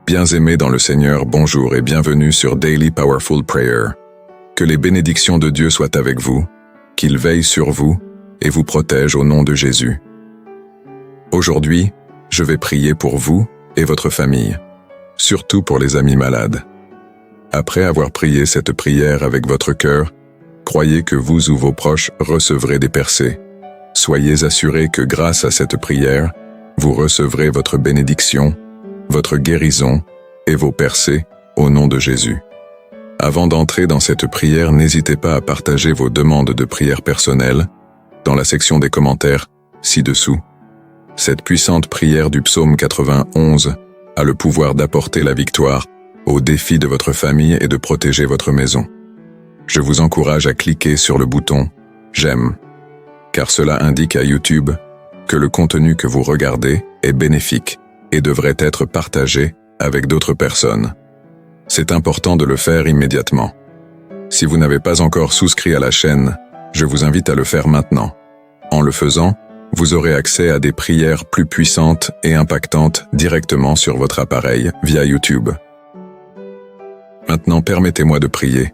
Bien-aimés dans le Seigneur, bonjour et bienvenue sur Daily Powerful Prayer. Que les bénédictions de Dieu soient avec vous, qu'il veille sur vous et vous protège au nom de Jésus. Aujourd'hui, je vais prier pour vous et votre famille, surtout pour les amis malades. Après avoir prié cette prière avec votre cœur, croyez que vous ou vos proches recevrez des percées. Soyez assurés que grâce à cette prière, vous recevrez votre bénédiction, votre guérison et vos percées au nom de Jésus. Avant d'entrer dans cette prière, n'hésitez pas à partager vos demandes de prière personnelles dans la section des commentaires ci-dessous. Cette puissante prière du psaume 91 a le pouvoir d'apporter la victoire aux défis de votre famille et de protéger votre maison. Je vous encourage à cliquer sur le bouton « J'aime » car cela indique à YouTube que le contenu que vous regardez est bénéfique et devrait être partagé avec d'autres personnes. C'est important de le faire immédiatement. Si vous n'avez pas encore souscrit à la chaîne, je vous invite à le faire maintenant. En le faisant, vous aurez accès à des prières plus puissantes et impactantes directement sur votre appareil via YouTube. Maintenant, permettez-moi de prier.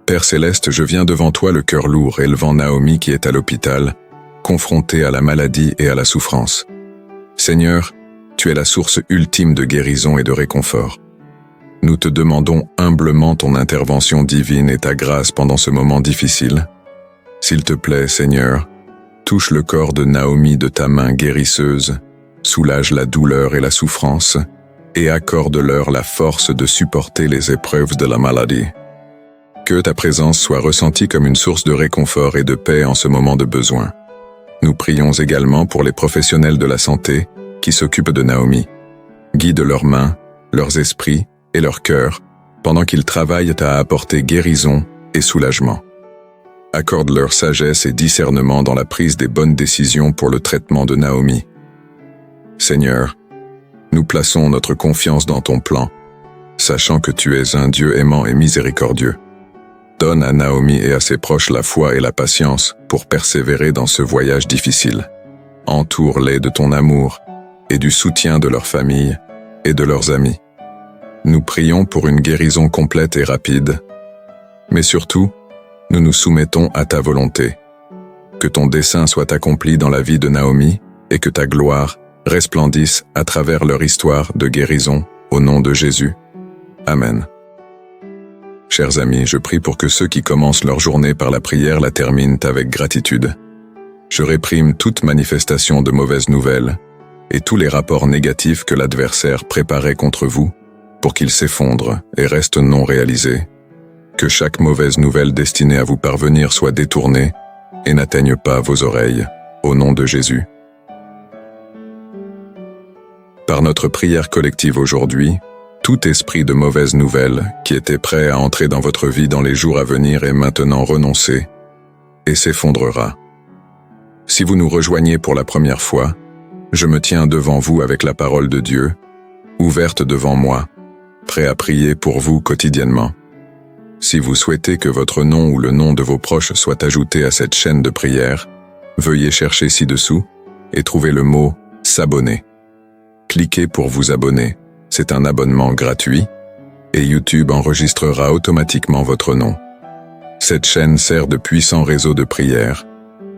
Père Céleste, je viens devant toi le cœur lourd, élevant Naomi qui est à l'hôpital, confrontée à la maladie et à la souffrance. Seigneur, tu es la source ultime de guérison et de réconfort. Nous te demandons humblement ton intervention divine et ta grâce pendant ce moment difficile. S'il te plaît, Seigneur, touche le corps de Naomi de ta main guérisseuse, soulage la douleur et la souffrance, et accorde-leur la force de supporter les épreuves de la maladie. Que ta présence soit ressentie comme une source de réconfort et de paix en ce moment de besoin. Nous prions également pour les professionnels de la santé qui s'occupent de Naomi. Guide leurs mains, leurs esprits et leurs cœurs pendant qu'ils travaillent à apporter guérison et soulagement. Accorde leur sagesse et discernement dans la prise des bonnes décisions pour le traitement de Naomi. Seigneur, nous plaçons notre confiance dans ton plan, sachant que tu es un Dieu aimant et miséricordieux. Donne à Naomi et à ses proches la foi et la patience pour persévérer dans ce voyage difficile. Entoure-les de ton amour et du soutien de leur famille et de leurs amis. Nous prions pour une guérison complète et rapide, mais surtout, nous nous soumettons à ta volonté. Que ton dessein soit accompli dans la vie de Naomi et que ta gloire resplendisse à travers leur histoire de guérison au nom de Jésus. Amen. Chers amis, je prie pour que ceux qui commencent leur journée par la prière la terminent avec gratitude. Je réprime toute manifestation de mauvaises nouvelles et tous les rapports négatifs que l'adversaire préparait contre vous pour qu'ils s'effondrent et restent non réalisés. Que chaque mauvaise nouvelle destinée à vous parvenir soit détournée et n'atteigne pas vos oreilles, au nom de Jésus. Par notre prière collective aujourd'hui, tout esprit de mauvaises nouvelles qui était prêt à entrer dans votre vie dans les jours à venir est maintenant renoncé et s'effondrera. Si vous nous rejoignez pour la première fois, je me tiens devant vous avec la parole de Dieu, ouverte devant moi, prêt à prier pour vous quotidiennement. Si vous souhaitez que votre nom ou le nom de vos proches soit ajouté à cette chaîne de prière, veuillez chercher ci-dessous et trouver le mot « S'abonner ». Cliquez pour vous abonner. C'est un abonnement gratuit et YouTube enregistrera automatiquement votre nom. Cette chaîne sert de puissant réseau de prière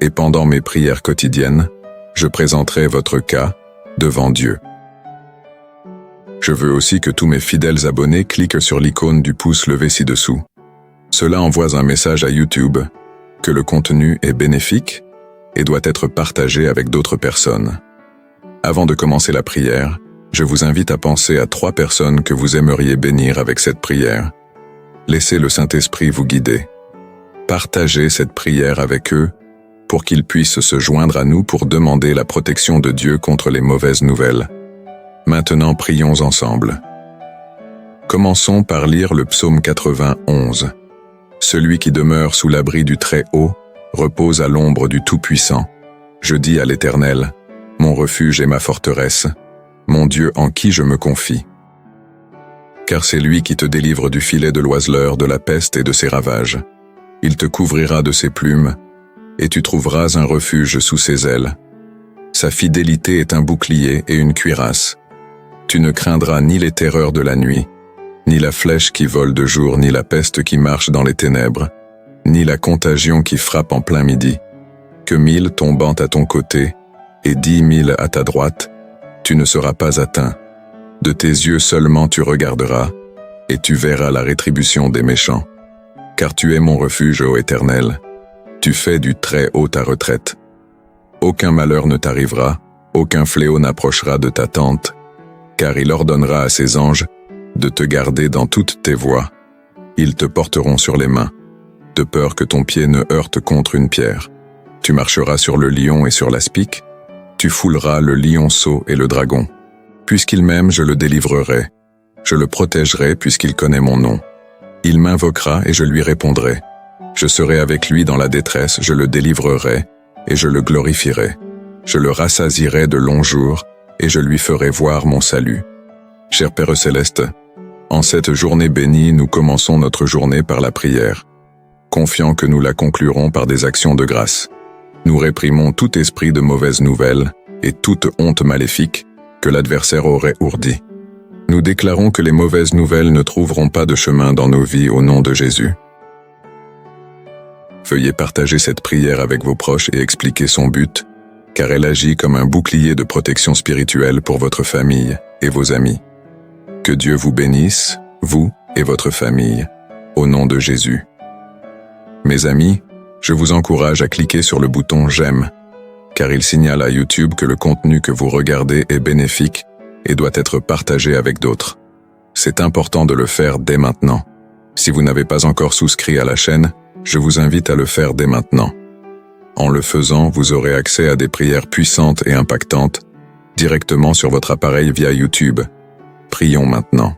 et pendant mes prières quotidiennes, je présenterai votre cas devant Dieu. Je veux aussi que tous mes fidèles abonnés cliquent sur l'icône du pouce levé ci-dessous. Cela envoie un message à YouTube que le contenu est bénéfique et doit être partagé avec d'autres personnes. Avant de commencer la prière, je vous invite à penser à 3 personnes que vous aimeriez bénir avec cette prière. Laissez le Saint-Esprit vous guider. Partagez cette prière avec eux pour qu'ils puissent se joindre à nous pour demander la protection de Dieu contre les mauvaises nouvelles. Maintenant, prions ensemble. Commençons par lire le psaume 91. Celui qui demeure sous l'abri du Très-Haut repose à l'ombre du Tout-Puissant. Je dis à l'Éternel, mon refuge et ma forteresse, mon Dieu en qui je me confie. Car c'est lui qui te délivre du filet de l'oiseleur, de la peste et de ses ravages. Il te couvrira de ses plumes, et tu trouveras un refuge sous ses ailes. Sa fidélité est un bouclier et une cuirasse. Tu ne craindras ni les terreurs de la nuit, ni la flèche qui vole de jour, ni la peste qui marche dans les ténèbres, ni la contagion qui frappe en plein midi. Que 1000 tombant à ton côté et 10 000 à ta droite, tu ne seras pas atteint. De tes yeux seulement tu regarderas, et tu verras la rétribution des méchants. Car tu es mon refuge, ô Éternel. Tu fais du Très-Haut ta retraite. Aucun malheur ne t'arrivera, aucun fléau n'approchera de ta tente, car il ordonnera à ses anges de te garder dans toutes tes voies. Ils te porteront sur les mains, de peur que ton pied ne heurte contre une pierre. Tu marcheras sur le lion et sur l'aspic, tu fouleras le lionceau et le dragon. Puisqu'il m'aime, je le délivrerai. Je le protégerai puisqu'il connaît mon nom. Il m'invoquera et je lui répondrai. Je serai avec lui dans la détresse, je le délivrerai et je le glorifierai. Je le rassasierai de longs jours et je lui ferai voir mon salut. Cher Père céleste, en cette journée bénie, nous commençons notre journée par la prière, confiants que nous la conclurons par des actions de grâce. Nous réprimons tout esprit de mauvaises nouvelles et toute honte maléfique que l'adversaire aurait ourdi. Nous déclarons que les mauvaises nouvelles ne trouveront pas de chemin dans nos vies au nom de Jésus. Veuillez partager cette prière avec vos proches et expliquer son but, car elle agit comme un bouclier de protection spirituelle pour votre famille et vos amis. Que Dieu vous bénisse, vous et votre famille, au nom de Jésus. Mes amis, je vous encourage à cliquer sur le bouton « J'aime », car il signale à YouTube que le contenu que vous regardez est bénéfique et doit être partagé avec d'autres. C'est important de le faire dès maintenant. Si vous n'avez pas encore souscrit à la chaîne, je vous invite à le faire dès maintenant. En le faisant, vous aurez accès à des prières puissantes et impactantes directement sur votre appareil via YouTube. Prions maintenant.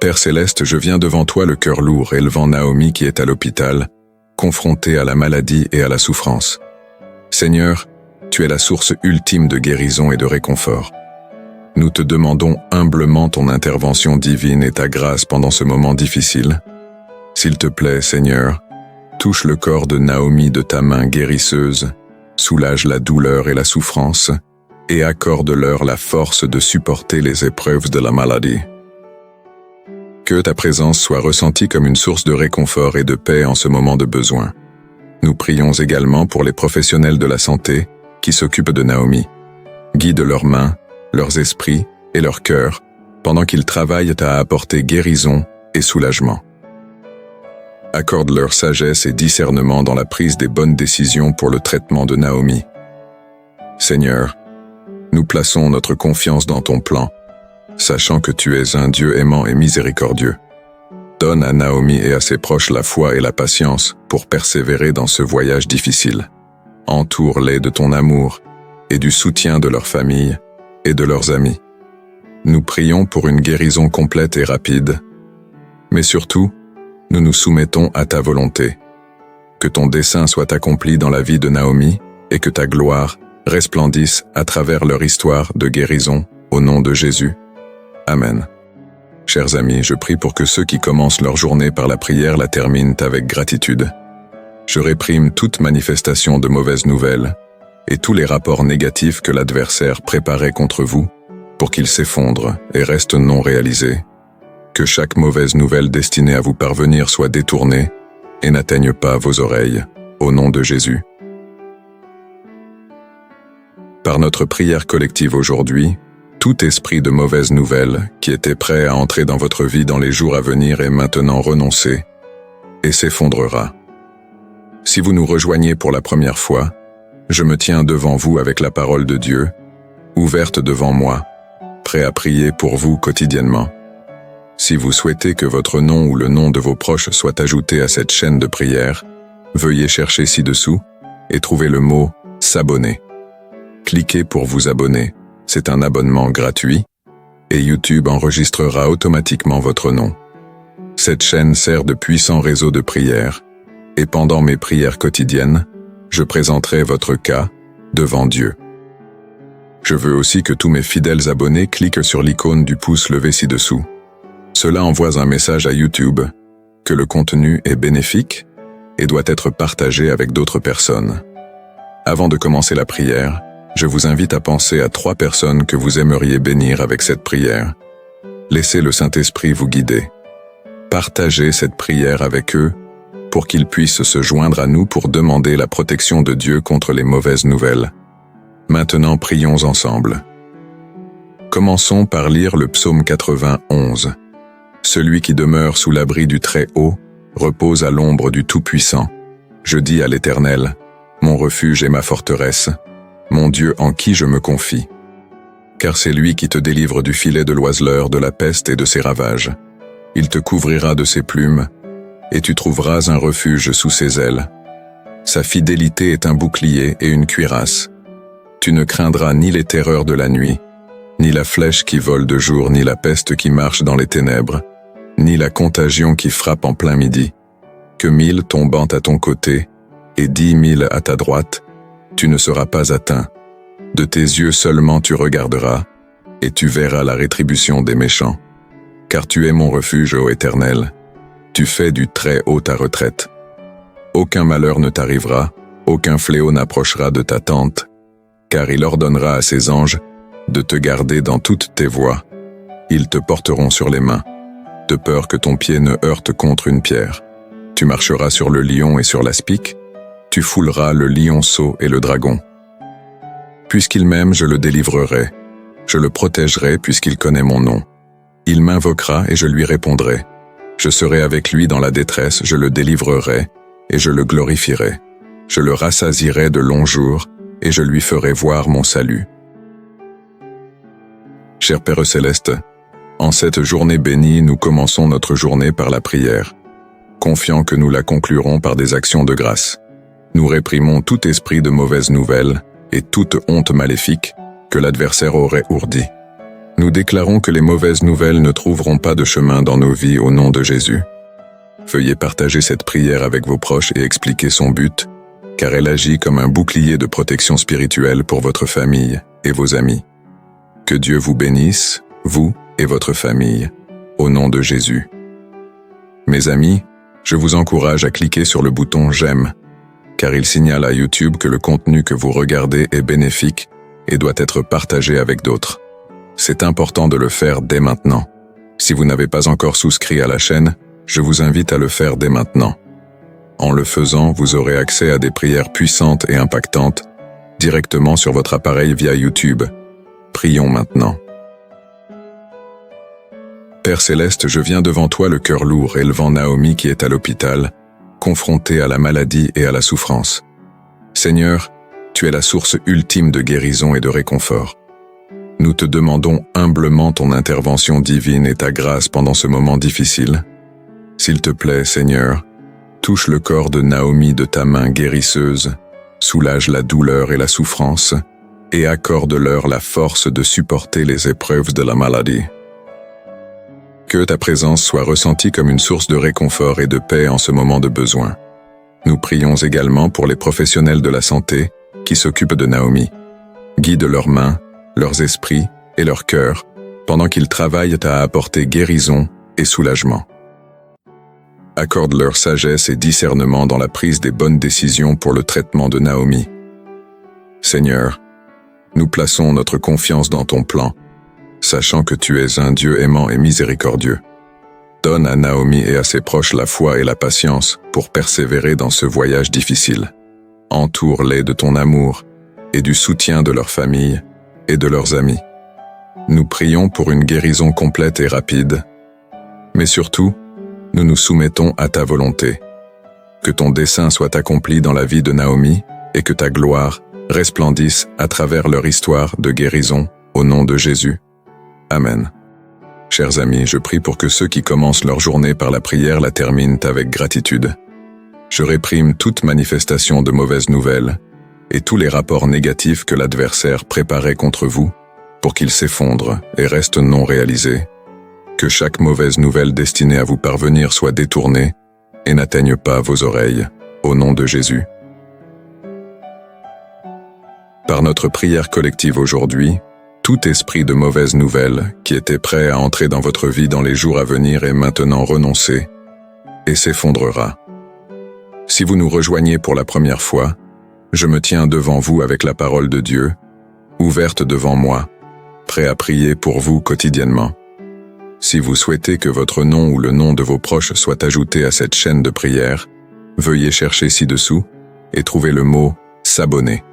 Père Céleste, je viens devant toi le cœur lourd, élevant Naomi qui est à l'hôpital, confrontée à la maladie et à la souffrance. Seigneur, tu es la source ultime de guérison et de réconfort. Nous te demandons humblement ton intervention divine et ta grâce pendant ce moment difficile. S'il te plaît, Seigneur, touche le corps de Naomi de ta main guérisseuse, soulage la douleur et la souffrance, et accorde-leur la force de supporter les épreuves de la maladie. Que ta présence soit ressentie comme une source de réconfort et de paix en ce moment de besoin. Nous prions également pour les professionnels de la santé qui s'occupent de Naomi. Guide leurs mains, leurs esprits et leurs cœurs pendant qu'ils travaillent à apporter guérison et soulagement. Accorde leur sagesse et discernement dans la prise des bonnes décisions pour le traitement de Naomi. Seigneur, nous plaçons notre confiance dans ton plan, sachant que tu es un Dieu aimant et miséricordieux. Donne à Naomi et à ses proches la foi et la patience pour persévérer dans ce voyage difficile. Entoure-les de ton amour et du soutien de leur famille et de leurs amis. Nous prions pour une guérison complète et rapide, mais surtout, nous nous soumettons à ta volonté. Que ton dessein soit accompli dans la vie de Naomi et que ta gloire resplendisse à travers leur histoire de guérison au nom de Jésus. Amen. Chers amis, je prie pour que ceux qui commencent leur journée par la prière la terminent avec gratitude. Je réprime toute manifestation de mauvaises nouvelles et tous les rapports négatifs que l'adversaire préparait contre vous pour qu'ils s'effondrent et restent non réalisés. Que chaque mauvaise nouvelle destinée à vous parvenir soit détournée et n'atteigne pas vos oreilles, au nom de Jésus. Par notre prière collective aujourd'hui, tout esprit de mauvaises nouvelles qui était prêt à entrer dans votre vie dans les jours à venir est maintenant renoncé et s'effondrera. Si vous nous rejoignez pour la première fois, je me tiens devant vous avec la parole de Dieu, ouverte devant moi, prêt à prier pour vous quotidiennement. Si vous souhaitez que votre nom ou le nom de vos proches soit ajouté à cette chaîne de prière, veuillez chercher ci-dessous et trouver le mot « S'abonner ». Cliquez pour vous abonner, c'est un abonnement gratuit, et YouTube enregistrera automatiquement votre nom. Cette chaîne sert de puissant réseau de prière, et pendant mes prières quotidiennes, je présenterai votre cas devant Dieu. Je veux aussi que tous mes fidèles abonnés cliquent sur l'icône du pouce levé ci-dessous. Cela envoie un message à YouTube que le contenu est bénéfique et doit être partagé avec d'autres personnes. Avant de commencer la prière, Je vous invite à penser à 3 personnes que vous aimeriez bénir avec cette prière. Laissez le Saint-Esprit vous guider. Partagez cette prière avec eux pour qu'ils puissent se joindre à nous pour demander la protection de Dieu contre les mauvaises nouvelles. Maintenant, prions ensemble. Commençons par lire le psaume 91. Celui qui demeure sous l'abri du Très-Haut repose à l'ombre du Tout-Puissant. Je dis à l'Éternel, mon refuge et ma forteresse, mon Dieu en qui je me confie. Car c'est lui qui te délivre du filet de l'oiseleur, de la peste et de ses ravages. Il te couvrira de ses plumes, et tu trouveras un refuge sous ses ailes. Sa fidélité est un bouclier et une cuirasse. Tu ne craindras ni les terreurs de la nuit, ni la flèche qui vole de jour, ni la peste qui marche dans les ténèbres, ni la contagion qui frappe en plein midi. Que 1000 tombant à ton côté, et 10 000 à ta droite, tu ne seras pas atteint. De tes yeux seulement tu regarderas, et tu verras la rétribution des méchants. Car tu es mon refuge, ô Éternel. Tu fais du Très-Haut ta retraite. Aucun malheur ne t'arrivera, aucun fléau n'approchera de ta tente, car il ordonnera à ses anges de te garder dans toutes tes voies. Ils te porteront sur les mains, de peur que ton pied ne heurte contre une pierre. Tu marcheras sur le lion et sur l'aspic, tu fouleras le lionceau et le dragon. Puisqu'il m'aime, je le délivrerai, je le protégerai puisqu'il connaît mon nom. Il m'invoquera et je lui répondrai. Je serai avec lui dans la détresse, je le délivrerai et je le glorifierai. Je le rassasierai de longs jours et je lui ferai voir mon salut. Cher Père Céleste, en cette journée bénie, nous commençons notre journée par la prière, confiants que nous la conclurons par des actions de grâce. Nous réprimons tout esprit de mauvaises nouvelles et toute honte maléfique que l'adversaire aurait ourdi. Nous déclarons que les mauvaises nouvelles ne trouveront pas de chemin dans nos vies au nom de Jésus. Veuillez partager cette prière avec vos proches et expliquer son but, car elle agit comme un bouclier de protection spirituelle pour votre famille et vos amis. Que Dieu vous bénisse, vous et votre famille, au nom de Jésus. Mes amis, je vous encourage à cliquer sur le bouton « J'aime », car il signale à YouTube que le contenu que vous regardez est bénéfique et doit être partagé avec d'autres. C'est important de le faire dès maintenant. Si vous n'avez pas encore souscrit à la chaîne, je vous invite à le faire dès maintenant. En le faisant, vous aurez accès à des prières puissantes et impactantes directement sur votre appareil via YouTube. Prions maintenant. Père Céleste, je viens devant toi le cœur lourd, élevant Naomi qui est à l'hôpital, confrontée à la maladie et à la souffrance. Seigneur, tu es la source ultime de guérison et de réconfort. Nous te demandons humblement ton intervention divine et ta grâce pendant ce moment difficile. S'il te plaît, Seigneur, touche le corps de Naomi de ta main guérisseuse, soulage la douleur et la souffrance, et accorde-leur la force de supporter les épreuves de la maladie. Que ta présence soit ressentie comme une source de réconfort et de paix en ce moment de besoin. Nous prions également pour les professionnels de la santé qui s'occupent de Naomi. Guide leurs mains, leurs esprits et leurs cœurs pendant qu'ils travaillent à apporter guérison et soulagement. Accorde leur sagesse et discernement dans la prise des bonnes décisions pour le traitement de Naomi. Seigneur, nous plaçons notre confiance dans ton plan, sachant que tu es un Dieu aimant et miséricordieux. Donne à Naomi et à ses proches la foi et la patience pour persévérer dans ce voyage difficile. Entoure-les de ton amour et du soutien de leur famille et de leurs amis. Nous prions pour une guérison complète et rapide, mais surtout, nous nous soumettons à ta volonté. Que ton dessein soit accompli dans la vie de Naomi et que ta gloire resplendisse à travers leur histoire de guérison au nom de Jésus. Amen. Chers amis, je prie pour que ceux qui commencent leur journée par la prière la terminent avec gratitude. Je réprime toute manifestation de mauvaises nouvelles et tous les rapports négatifs que l'adversaire préparait contre vous pour qu'ils s'effondrent et restent non réalisés. Que chaque mauvaise nouvelle destinée à vous parvenir soit détournée et n'atteigne pas vos oreilles, au nom de Jésus. Par notre prière collective aujourd'hui, tout esprit de mauvaises nouvelles qui était prêt à entrer dans votre vie dans les jours à venir est maintenant renoncé et s'effondrera. Si vous nous rejoignez pour la première fois, je me tiens devant vous avec la parole de Dieu ouverte devant moi, prêt à prier pour vous quotidiennement. Si vous souhaitez que votre nom ou le nom de vos proches soit ajouté à cette chaîne de prière, veuillez chercher ci-dessous et trouver le mot « S'abonner ».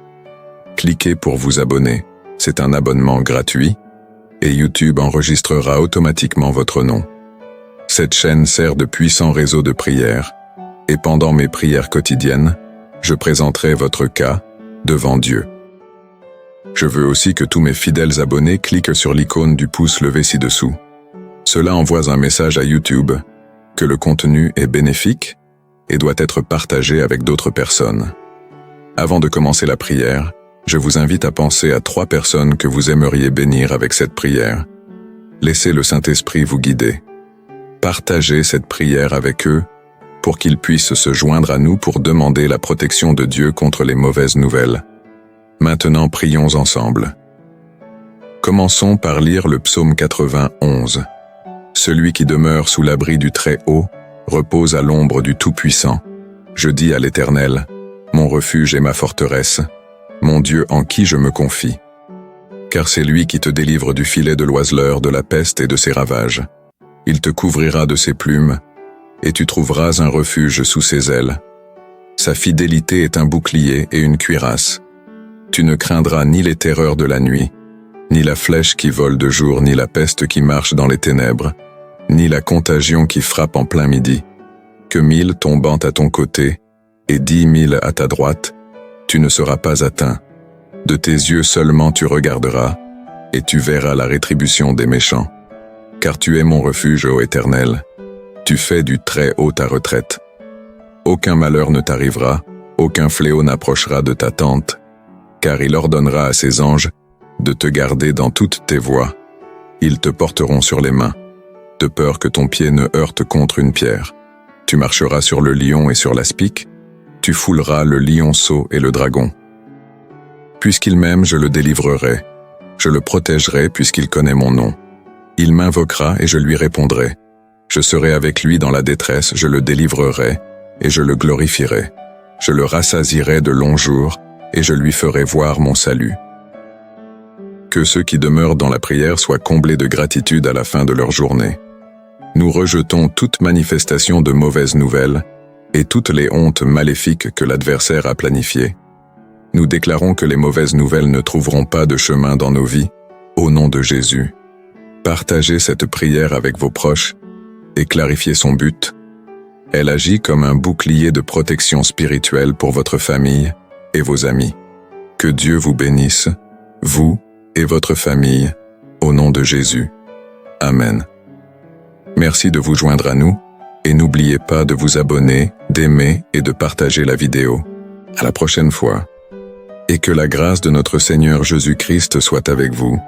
Cliquez pour vous abonner, c'est un abonnement gratuit, et YouTube enregistrera automatiquement votre nom. Cette chaîne sert de puissant réseau de prière, et pendant mes prières quotidiennes, je présenterai votre cas devant Dieu. Je veux aussi que tous mes fidèles abonnés cliquent sur l'icône du pouce levé ci-dessous. Cela envoie un message à YouTube que le contenu est bénéfique et doit être partagé avec d'autres personnes. Avant de commencer la prière, je vous invite à penser à 3 personnes que vous aimeriez bénir avec cette prière. Laissez le Saint-Esprit vous guider. Partagez cette prière avec eux pour qu'ils puissent se joindre à nous pour demander la protection de Dieu contre les mauvaises nouvelles. Maintenant, prions ensemble. Commençons par lire le psaume 91. Celui qui demeure sous l'abri du Très-Haut repose à l'ombre du Tout-Puissant. Je dis à l'Éternel, mon refuge et ma forteresse, mon Dieu en qui je me confie. Car c'est lui qui te délivre du filet de l'oiseleur, de la peste et de ses ravages. Il te couvrira de ses plumes, et tu trouveras un refuge sous ses ailes. Sa fidélité est un bouclier et une cuirasse. Tu ne craindras ni les terreurs de la nuit, ni la flèche qui vole de jour, ni la peste qui marche dans les ténèbres, ni la contagion qui frappe en plein midi. Que 1000 tombant à ton côté, et 10 000 à ta droite, tu ne seras pas atteint. De tes yeux seulement tu regarderas, et tu verras la rétribution des méchants. Car tu es mon refuge, ô Éternel. Tu fais du Très-Haut ta retraite. Aucun malheur ne t'arrivera, aucun fléau n'approchera de ta tente, car il ordonnera à ses anges de te garder dans toutes tes voies. Ils te porteront sur les mains, de peur que ton pied ne heurte contre une pierre. Tu marcheras sur le lion et sur l'aspic, tu fouleras le lionceau et le dragon. Puisqu'il m'aime, je le délivrerai, je le protégerai puisqu'il connaît mon nom. Il m'invoquera et je lui répondrai. Je serai avec lui dans la détresse, je le délivrerai et je le glorifierai. Je le rassasierai de longs jours et je lui ferai voir mon salut. Que ceux qui demeurent dans la prière soient comblés de gratitude à la fin de leur journée. Nous rejetons toute manifestation de mauvaises nouvelles et toutes les hontes maléfiques que l'adversaire a planifiées. Nous déclarons que les mauvaises nouvelles ne trouveront pas de chemin dans nos vies, au nom de Jésus. Partagez cette prière avec vos proches et clarifiez son but. Elle agit comme un bouclier de protection spirituelle pour votre famille et vos amis. Que Dieu vous bénisse, vous et votre famille, au nom de Jésus. Amen. Merci de vous joindre à nous, et n'oubliez pas de vous abonner, d'aimer et de partager la vidéo. À la prochaine fois. Et que la grâce de notre Seigneur Jésus-Christ soit avec vous.